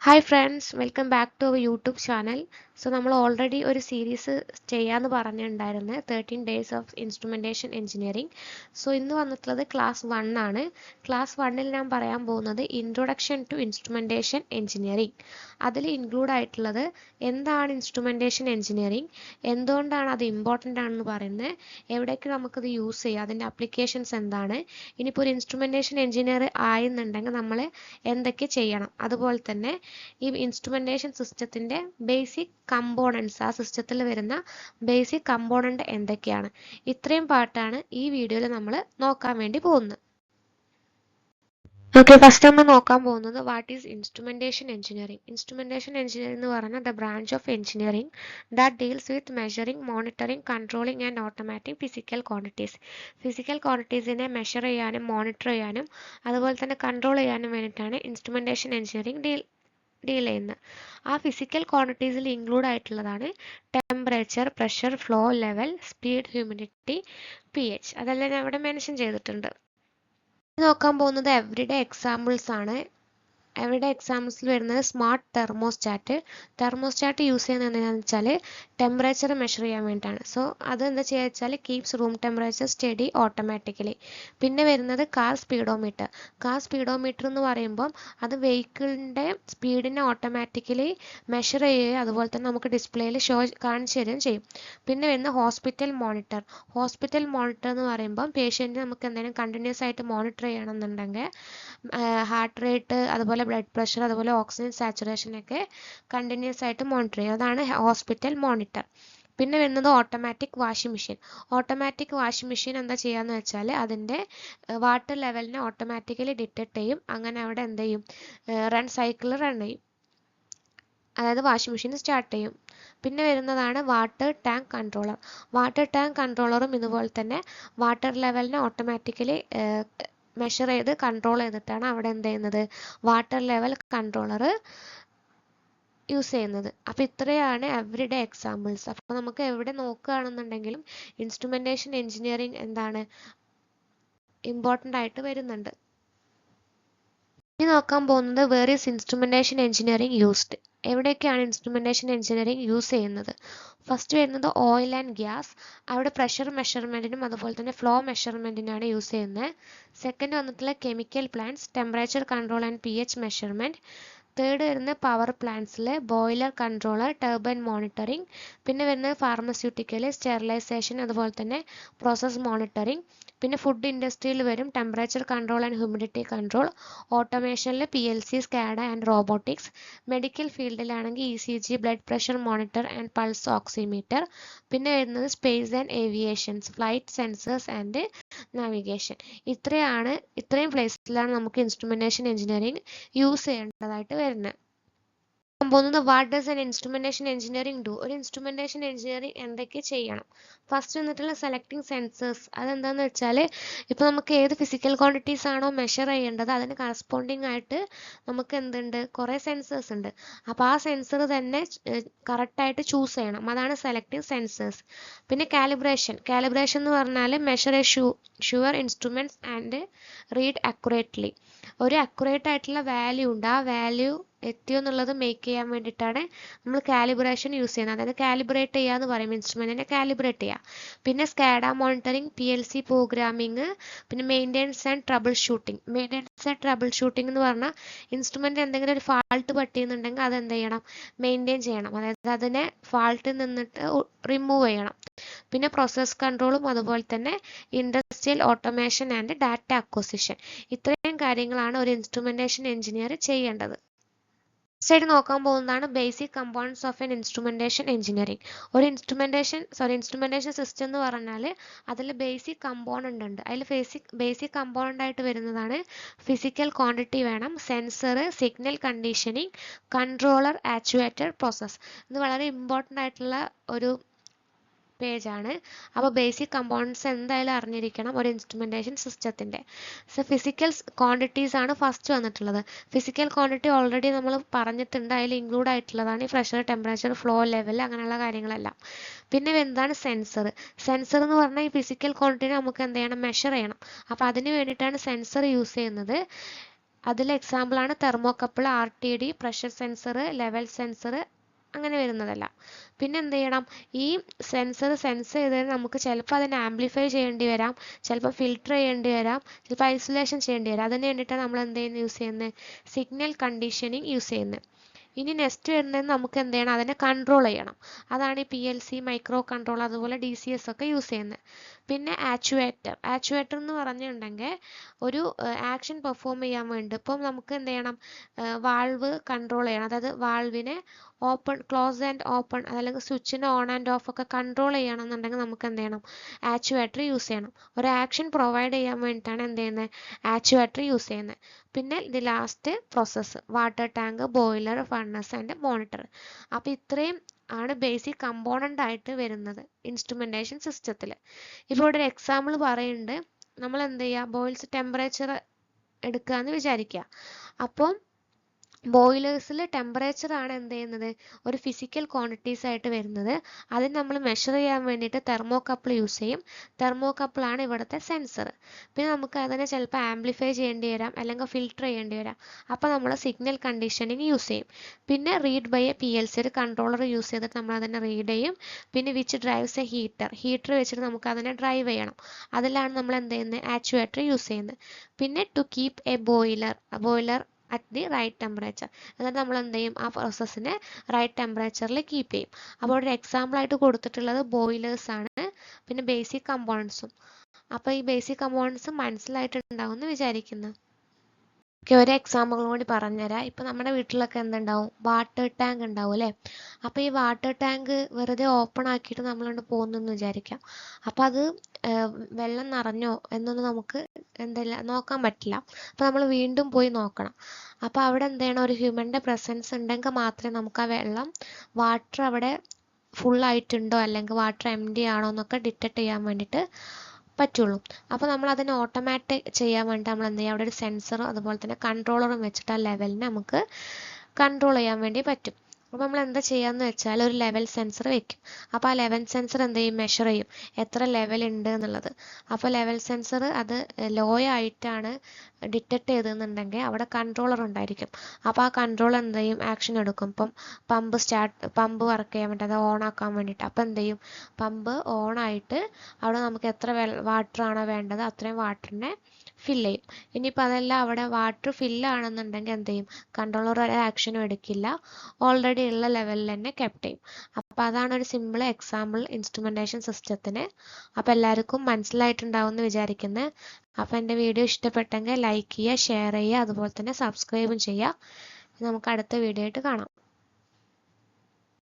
Hi friends, welcome back to our YouTube channel. So നമ്മൾ already ഒരു series ചെയ്യാന്ന് പറഞ്ഞിട്ടുണ്ടായിരുന്നു 13 days of instrumentation engineering. So ഇന്ന് വന്നിട്ടുള്ളത് ക്ലാസ് 1 ആണ്. ക്ലാസ് 1ൽ ഞാൻ പറയാൻ പോകുന്നത് ഇൻട്രൊഡക്ഷൻ ടു ഇൻസ്ട്രുമെന്റേഷൻ എഞ്ചിനീയറിംഗ്. അതിൽ ഇൻക്ലൂഡ് ആയിട്ടുള്ളത് എന്താണ് ഇൻസ്ട്രുമെന്റേഷൻ എഞ്ചിനീയറിംഗ്, എന്തുകൊണ്ടാണ് അത് ഇമ്പോർട്ടൻ്റ് ആണെന്ന് പറയുന്നത്, എവിടേക്ക് നമുക്കത് യൂസ് ചെയ്യാം, അതിൻ്റെ അപ്ലിക്കേഷൻസ് എന്താണ്, ഇനിയിപ്പോൾ ഒരു ഇൻസ്ട്രുമെന്റേഷൻ എഞ്ചിനീയർ ആയെന്നുണ്ടെങ്കിൽ നമ്മൾ എന്തൊക്കെ ചെയ്യണം, അതുപോലെ തന്നെ ഈ ഇൻസ്ട്രുമെന്റേഷൻ സിസ്റ്റത്തിന്റെ ബേസിക് കമ്പോണൻസ്, ആ സിസ്റ്റത്തിൽ വരുന്ന ബേസിക് കമ്പോണന്റ് എന്തൊക്കെയാണ്, ഇത്രയും പാർട്ടാണ് ഈ വീഡിയോയിൽ നമ്മൾ നോക്കാൻ വേണ്ടി പോകുന്നത്. ഓക്കെ, ഫസ്റ്റ് നമ്മൾ നോക്കാൻ പോകുന്നത് what is instrumentation engineering. Instrumentation engineering എന്ന് പറഞ്ഞാൽ the branch of engineering that deals with measuring, monitoring, controlling and automatic physical quantities. Physical ക്വാണ്ടിറ്റീസിനെ മെഷർ ചെയ്യാനും മോണിറ്റർ ചെയ്യാനും അതുപോലെ തന്നെ കൺട്രോൾ ചെയ്യാനും വേണ്ടിയിട്ടാണ് ഇൻസ്ട്രുമെന്റേഷൻ എഞ്ചിനീയറിംഗ് ഡീൽ ചെയ്യുന്നത്. ആ ഫിസിക്കൽ ക്വാണ്ടിറ്റീസിൽ ഇൻക്ലൂഡ് ആയിട്ടുള്ളതാണ് temperature, pressure, flow level, speed, humidity, pH. അതെല്ലാം ഞാൻ ഇവിടെ മെൻഷൻ ചെയ്തിട്ടുണ്ട്. നോക്കാൻ പോകുന്നത് എവറിഡേ എക്സാമ്പിൾസ് ആണ്. എവറിഡേ എക്സാമ്പിൾസിൽ വരുന്നത് സ്മാർട്ട് തെർമോസ്റ്റാറ്റ് യൂസ് ചെയ്യുന്നത് എന്താണെന്ന് വെച്ചാൽ ടെമ്പറേച്ചർ മെഷർ ചെയ്യാൻ വേണ്ടിയിട്ടാണ്. സോ അത് എന്താ ചെയ്യുക വെച്ചാൽ keeps room temperature study automatically. പിന്നെ വരുന്നത് കാർ സ്പീഡോമീറ്റർ എന്ന് പറയുമ്പോൾ അത് വെഹിക്കിളിൻ്റെ സ്പീഡിനെ ഓട്ടോമാറ്റിക്കലി മെഷർ ചെയ്യുകയും അതുപോലെ തന്നെ നമുക്ക് ഡിസ്പ്ലേയിൽ കാണിച്ചു തരികയും ചെയ്യും. പിന്നെ വരുന്ന ഹോസ്പിറ്റൽ മോണിറ്റർ എന്ന് പറയുമ്പോൾ പേഷ്യൻറ്റിന് നമുക്ക് എന്തെങ്കിലും കണ്ടിന്യൂസ് ആയിട്ട് മോണിറ്റർ ചെയ്യണമെന്നുണ്ടെങ്കിൽ ഹാർട്ട് റേറ്റ്, അതുപോലെ ബ്ലഡ് പ്രഷർ, അതുപോലെ ഓക്സിജൻ സാച്ചുറേഷൻ ഒക്കെ കണ്ടിന്യൂസ് ആയിട്ട് മോണിറ്റർ ചെയ്യും. അതാണ് ഹോസ്പിറ്റൽ മോണിറ്റർ. പിന്നെ വരുന്നത് ഓട്ടോമാറ്റിക് വാഷിംഗ് മെഷീൻ എന്താ ചെയ്യാന്ന് വെച്ചാൽ അതിൻ്റെ വാട്ടർ ലെവലിനെ ഓട്ടോമാറ്റിക്കലി ഡിറ്റക്ട് ചെയ്യും. അങ്ങനെ അവിടെ എന്ത് ചെയ്യും, സൈക്കിൾ റൺ ചെയ്യും, അതായത് വാഷിംഗ് മെഷീൻ സ്റ്റാർട്ട് ചെയ്യും. പിന്നെ വരുന്നതാണ് വാട്ടർ ടാങ്ക് കൺട്രോളറും ഇതുപോലെ തന്നെ വാട്ടർ ലെവലിനെ ഓട്ടോമാറ്റിക്കലി മെഷർ ചെയ്ത് കൺട്രോൾ ചെയ്തിട്ടാണ് അവിടെ എന്ത് ചെയ്യുന്നത്, വാട്ടർ ലെവൽ കൺട്രോളർ യൂസ് ചെയ്യുന്നത്. അപ്പോൾ ഇത്രയാണ് എവറിഡേ എക്സാമ്പിൾസ്. അപ്പോൾ നമുക്ക് എവിടെ നോക്കുകയാണെന്നുണ്ടെങ്കിലും ഇൻസ്ട്രുമെന്റേഷൻ എഞ്ചിനീയറിംഗ് എന്താണ് ഇമ്പോർട്ടൻ്റ് ആയിട്ട് വരുന്നുണ്ട്. ഇനി നോക്കാൻ പോകുന്നത് where is instrumentation engineering used. എവിടെയൊക്കെയാണ് ഇൻസ്ട്രുമെന്റേഷൻ എഞ്ചിനീയറിംഗ് യൂസ് ചെയ്യുന്നത്? ഫസ്റ്റ് വരുന്നത് ഓയിൽ ആൻഡ് ഗ്യാസ്. അവിടെ പ്രഷർ മെഷർമെന്റിനും അതുപോലെ തന്നെ ഫ്ലോ മെഷർമെന്റിനാണ് യൂസ് ചെയ്യുന്നത്. സെക്കൻഡ് വന്നിട്ടുള്ള chemical plants, temperature control and pH measurement. Third വരുന്നത് പവർ പ്ലാന്റ്സിൽ ബോയിലർ കൺട്രോളർ, ടർബൈൻ മോണിറ്ററിംഗ്. പിന്നെ വരുന്നത് ഫാർമസ്യൂട്ടിക്കൽ, സ്റ്റെറിലൈസേഷൻ, അതുപോലെ തന്നെ പ്രോസസ് മോണിറ്ററിംഗ്. പിന്നെ ഫുഡ് ഇൻഡസ്ട്രിയിൽ വരും temperature control and humidity control. ഓട്ടോമേഷനിൽ PLC, SCADA and robotics. Medical ഫീൽഡിലാണെങ്കിൽ ECG, blood pressure monitor and pulse oximeter. പിന്നെ വരുന്നത് space and aviations, flight sensors and navigation. ഇത്രയും പ്ലേസിലാണ് നമുക്ക് ഇൻസ്ട്രുമെന്റേഷൻ എഞ്ചിനീയറിംഗ് യൂസ് ചെയ്യേണ്ടതായിട്ട് വരുന്നത്. പോകുന്നത് what does an instrumentation engineering do. ഒരു ഇൻസ്ട്രുമെന്റേഷൻ എഞ്ചിനീയറിംഗ് എന്തൊക്കെ ചെയ്യണം? ഫസ്റ്റ് വന്നിട്ടുള്ള സെലക്ടിങ് സെൻസേഴ്സ്. അതെന്താണെന്ന് വെച്ചാൽ ഇപ്പോൾ നമുക്ക് ഏത് ഫിസിക്കൽ ക്വാണ്ടിറ്റീസ് ആണോ മെഷർ ചെയ്യേണ്ടത് അതിന് കറസ്പോണ്ടിങ് ആയിട്ട് നമുക്ക് എന്തുണ്ട്, കുറേ സെൻസേഴ്സ് ഉണ്ട്. അപ്പോൾ ആ സെൻസർ തന്നെ കറക്റ്റായിട്ട് ചൂസ് ചെയ്യണം, അതാണ് സെലക്ടിങ് സെൻസേഴ്സ്. പിന്നെ കാലിബ്രേഷൻ എന്ന് പറഞ്ഞാൽ measure A sure instruments and read accurately. ഒരു അക്യുറേറ്റ് ആയിട്ടുള്ള വാല്യൂ ഉണ്ട്, ആ വാല്യൂ എത്തിയോ എന്നുള്ളത് മേക്ക് ചെയ്യാൻ വേണ്ടിയിട്ടാണ് നമ്മൾ കാലിബ്രേഷൻ യൂസ് ചെയ്യുന്നത്. അതായത് കാലിബ്രേറ്റ് ചെയ്യുക എന്ന് പറയും, ഇൻസ്ട്രുമെന്റിനെ കാലിബ്രേറ്റ് ചെയ്യുക. പിന്നെ സ്കാഡ മോണിറ്ററിംഗ്, PLC പ്രോഗ്രാമിംഗ്, പിന്നെ മെയിൻ്റെനൻസ് ആൻഡ് ട്രബിൾ ഷൂട്ടിംഗ് എന്ന് പറഞ്ഞാൽ ഇൻസ്ട്രുമെന്റ് എന്തെങ്കിലും ഒരു ഫാൾട്ട് പറ്റിയെന്നുണ്ടെങ്കിൽ അത് എന്ത് ചെയ്യണം, മെയിൻറ്റെയിൻ ചെയ്യണം, അതായത് അതിനെ ഫാൾട്ടിൽ നിന്നിട്ട് റിമൂവ് ചെയ്യണം. പിന്നെ പ്രോസസ് കൺട്രോളും അതുപോലെ തന്നെ industrial automation and data acquisition. ഇത്രയും കാര്യങ്ങളാണ് ഒരു ഇൻസ്ട്രുമെന്റേഷൻ എഞ്ചിനീയർ ചെയ്യേണ്ടത്. സൈഡ് നോക്കാൻ പോകുന്നതാണ് basic components of N instrumentation engineering. ഒരു ഇൻസ്ട്രുമെന്റേഷൻ സിസ്റ്റം എന്ന് പറഞ്ഞാൽ അതിൽ ബേസിക് കമ്പോണന്റ് ഉണ്ട്. അതിൽ ബേസിക് കമ്പോണന്റ് ആയിട്ട് വരുന്നതാണ് ഫിസിക്കൽ ക്വാണ്ടിറ്റി വേണം, sensor, signal conditioning, controller, actuator, process. ഇത് വളരെ ഇമ്പോർട്ടൻ്റ് ആയിട്ടുള്ള ഒരു പേജാണ്. അപ്പോൾ ബേസിക് കമ്പോണൻസ് എന്തായാലും അറിഞ്ഞിരിക്കണം ഒരു ഇൻസ്ട്രുമെന്റേഷൻ സിസ്റ്റത്തിന്റെ. സോ ഫിസിക്കൽ ക്വാണ്ടിറ്റീസ് ആണ് ഫസ്റ്റ് വന്നിട്ടുള്ളത്. ഫിസിക്കൽ ക്വാണ്ടിറ്റി ഓൾറെഡി നമ്മൾ പറഞ്ഞിട്ടുണ്ട്, അതിൽ ഇൻക്ലൂഡ് ആയിട്ടുള്ളതാണ് ഈ പ്രഷർ, ടെമ്പറേച്ചർ, ഫ്ലോ ലെവൽ, അങ്ങനെയുള്ള കാര്യങ്ങളെല്ലാം. പിന്നെ എന്താണ് സെൻസർ എന്ന് പറഞ്ഞാൽ ഈ ഫിസിക്കൽ ക്വാണ്ടിറ്റി നമുക്ക് എന്ത് ചെയ്യണം, മെഷർ ചെയ്യണം. അപ്പോൾ അതിന് വേണ്ടിയിട്ടാണ് സെൻസർ യൂസ് ചെയ്യുന്നത്. അതിൽ എക്സാമ്പിളാണ് thermocouple, RTD, pressure sensor, level sensor, അങ്ങനെ വരുന്നതല്ല. പിന്നെ എന്ത് ചെയ്യണം, ഈ സെൻസർ സെൻസ് ചെയ്തത് നമുക്ക് ചിലപ്പോൾ അതിനെ ആംപ്ലിഫൈ ചെയ്യേണ്ടി വരാം, ചിലപ്പോൾ ഫിൽട്ടർ ചെയ്യേണ്ടി വരാം, ചിലപ്പോൾ ഐസൊലേഷൻ ചെയ്യേണ്ടി വരാം. അതിന് വേണ്ടിയിട്ടാണ് നമ്മൾ എന്ത് ചെയ്യുന്നത്, യൂസ് ചെയ്യുന്നത്, സിഗ്നൽ കണ്ടീഷനിങ് യൂസ് ചെയ്യുന്നത്. ഇനി നെക്സ്റ്റ് വരുന്നത് നമുക്ക് എന്ത് ചെയ്യണം, അതിനെ കൺട്രോൾ ചെയ്യണം. അതാണ് ഈ PLC, മൈക്രോ കൺട്രോൾ, അതുപോലെ DCS ഒക്കെ യൂസ് ചെയ്യുന്നത്. പിന്നെ ആക്ച്വേറ്റർ എന്ന് പറഞ്ഞിട്ടുണ്ടെങ്കിൽ ഒരു ആക്ഷൻ പെർഫോം ചെയ്യാൻ വേണ്ടി ഇപ്പം നമുക്ക് എന്ത് ചെയ്യണം, വാൾവ് കൺട്രോൾ ചെയ്യണം. അതായത് വാൾവിനെ ക്ലോസ് ആൻഡ് ഓപ്പൺ അല്ലെങ്കിൽ സ്വിച്ചിനെ ഓൺ ആൻഡ് ഓഫ് ഒക്കെ കൺട്രോൾ ചെയ്യണമെന്നുണ്ടെങ്കിൽ നമുക്ക് എന്ത് ചെയ്യണം, ആക്ച്വേറ്റർ യൂസ് ചെയ്യണം. ഒരു ആക്ഷൻ പ്രൊവൈഡ് ചെയ്യാൻ വേണ്ടിയിട്ടാണ് എന്ത് ചെയ്യുന്നത്, ആക്ച്വേറ്റർ യൂസ് ചെയ്യുന്നത്. പിന്നെ ഇത് last process, water tank, boiler, furnace and monitor. അപ്പോൾ ഇത്രയും ആണ് ബേസിക് കമ്പോണൻ്റ് ആയിട്ട് വരുന്നത് ഇൻസ്ട്രുമെൻറ്റേഷൻ സിസ്റ്റത്തിൽ. ഇപ്പോൾ ഇവിടെ ഒരു എക്സാമ്പിൾ പറയുന്നുണ്ട്. നമ്മൾ എന്ത് ചെയ്യുക, ബോയിൽസ് ടെമ്പറേച്ചർ എടുക്കുക എന്ന് വിചാരിക്കുക. അപ്പം ബോയിലേഴ്സിൽ ടെമ്പറേച്ചർ ആണ് എന്ത് ചെയ്യുന്നത്, ഒരു ഫിസിക്കൽ ക്വാണ്ടിറ്റീസ് ആയിട്ട് വരുന്നത്. അതിന് നമ്മൾ മെഷർ ചെയ്യാൻ വേണ്ടിയിട്ട് തെർമോകപ്പിൾ യൂസ് ചെയ്യും. തെർമോകപ്പിളാണ് ഇവിടുത്തെ സെൻസർ. പിന്നെ നമുക്ക് അതിനെ ചിലപ്പോൾ ആംപ്ലിഫൈ ചെയ്യേണ്ടി വരാം, അല്ലെങ്കിൽ ഫിൽട്ടർ ചെയ്യേണ്ടി വരാം. അപ്പോൾ നമ്മൾ സിഗ്നൽ കണ്ടീഷനിങ് യൂസ് ചെയ്യും. പിന്നെ റീഡ് ബൈ എ PLC, ഒരു കൺട്രോളർ യൂസ് ചെയ്തിട്ട് നമ്മൾ അതിനെ റീഡ് ചെയ്യും. പിന്നെ വിച്ച് ഡ്രൈവ്സ് എ ഹീറ്റർ വെച്ചിട്ട് നമുക്ക് അതിനെ ഡ്രൈവ് ചെയ്യണം. അതിലാണ് നമ്മൾ എന്ത് ചെയ്യുന്നത്, ആക്ച്വേറ്റർ യൂസ് ചെയ്യുന്നത്. പിന്നെ to keep a boiler at the right temperature, എന്നിട്ട് നമ്മൾ എന്ത് ചെയ്യും, ആ പ്രോസസ്സിനെ റൈറ്റ് ടെമ്പറേച്ചറിൽ കീപ്പ് ചെയ്യും. അപ്പോൾ ഒരു എക്സാമ്പിൾ ആയിട്ട് കൊടുത്തിട്ടുള്ളത് ബോയിലേഴ്സ് ആണ്, പിന്നെ ബേസിക് കമ്പോണൻസും. അപ്പോൾ ഈ ബേസിക് കമ്പോണൻസ് മനസ്സിലായിട്ടുണ്ടാവും എന്ന് വിചാരിക്കുന്നു. ഒരു എക്സാമ്പിൾ കൂടി പറഞ്ഞുതരാം. ഇപ്പം നമ്മുടെ വീട്ടിലൊക്കെ എന്തുണ്ടാവും, വാട്ടർ ടാങ്ക് ഉണ്ടാവും അല്ലേ. അപ്പോൾ ഈ വാട്ടർ ടാങ്ക് വെറുതെ ഓപ്പൺ ആക്കിയിട്ട് നമ്മളുകൊണ്ട് പോകുന്നെന്ന് വിചാരിക്കാം. അപ്പോൾ അത് വെള്ളം നിറഞ്ഞോ എന്നൊന്നും നമുക്ക് എന്തല്ല നോക്കാൻ പറ്റില്ല. അപ്പോൾ നമ്മൾ വീണ്ടും പോയി നോക്കണം. അപ്പോൾ അവിടെ എന്ത് ചെയ്യണം, ഒരു ഹ്യൂമൻ്റെ പ്രസൻസ് ഉണ്ടെങ്കിൽ മാത്രമേ നമുക്ക് ആ വാട്ടർ അവിടെ ഫുള്ളായിട്ടുണ്ടോ അല്ലെങ്കിൽ വാട്ടർ എംപ്റ്റി ആണോ എന്നൊക്കെ ഡിറ്റക്ട് ചെയ്യാൻ വേണ്ടിയിട്ട് പറ്റുള്ളൂ. അപ്പോൾ നമ്മൾ അതിനെ ഓട്ടോമാറ്റിക് ചെയ്യാൻ വേണ്ടി നമ്മൾ എന്ത് ചെയ്യുക, അവിടെ ഒരു സെൻസറും അതുപോലെ തന്നെ കൺട്രോളറും വെച്ചിട്ട് ആ ലെവലിനെ നമുക്ക് കൺട്രോൾ ചെയ്യാൻ വേണ്ടി പറ്റും. അപ്പോൾ നമ്മൾ എന്താ ചെയ്യാന്ന് വെച്ചാൽ ഒരു ലെവൽ സെൻസർ വെക്കും. അപ്പോൾ ആ ലെവൽ സെൻസർ എന്ത് ചെയ്യും, മെഷർ ചെയ്യും എത്ര ലെവൽ ഉണ്ട് എന്നുള്ളത്. അപ്പോൾ ലെവൽ സെൻസർ അത് ലോ ആയിട്ടാണ് ഡിറ്റക്ട് ചെയ്തെന്നുണ്ടെങ്കിൽ അവിടെ കൺട്രോളർ ഉണ്ടായിരിക്കും. അപ്പോൾ ആ കൺട്രോൾ എന്ത് ചെയ്യും, ആക്ഷൻ എടുക്കും. ഇപ്പം പമ്പ് വർക്ക് ചെയ്യാൻ വേണ്ടി, അത് ഓൺ ആക്കാൻ വേണ്ടിയിട്ട്. അപ്പോൾ എന്ത് ചെയ്യും, പമ്പ് ഓൺ ആയിട്ട് അവിടെ നമുക്ക് എത്ര വാട്ടർ ആണോ വേണ്ടത് അത്രയും വാട്ടറിനെ ഫില്ല് ചെയ്യും. ഇനിയിപ്പോൾ അതെല്ലാം അവിടെ വാട്ടർ ഫില്ലാണെന്നുണ്ടെങ്കിൽ എന്ത് ചെയ്യും, കൺട്രോളർ ഒരു ആക്ഷനും എടുക്കില്ല, ഓൾറെഡി ഉള്ള ലെവലിൽ തന്നെ കെപ്റ്റ് ചെയ്യും. അപ്പോൾ അതാണ് ഒരു സിമ്പിൾ എക്സാമ്പിൾ ഇൻസ്ട്രുമെൻറ്റേഷൻ സിസ്റ്റത്തിന്. അപ്പോൾ എല്ലാവർക്കും മനസ്സിലായിട്ടുണ്ടാവും എന്ന് വിചാരിക്കുന്നത്. അപ്പോൾ എൻ്റെ വീഡിയോ ഇഷ്ടപ്പെട്ടെങ്കിൽ ലൈക്ക് ചെയ്യുക, ഷെയർ ചെയ്യുക, അതുപോലെ തന്നെ സബ്സ്ക്രൈബും ചെയ്യുക. നമുക്ക് അടുത്ത വീഡിയോ ആയിട്ട് കാണാം.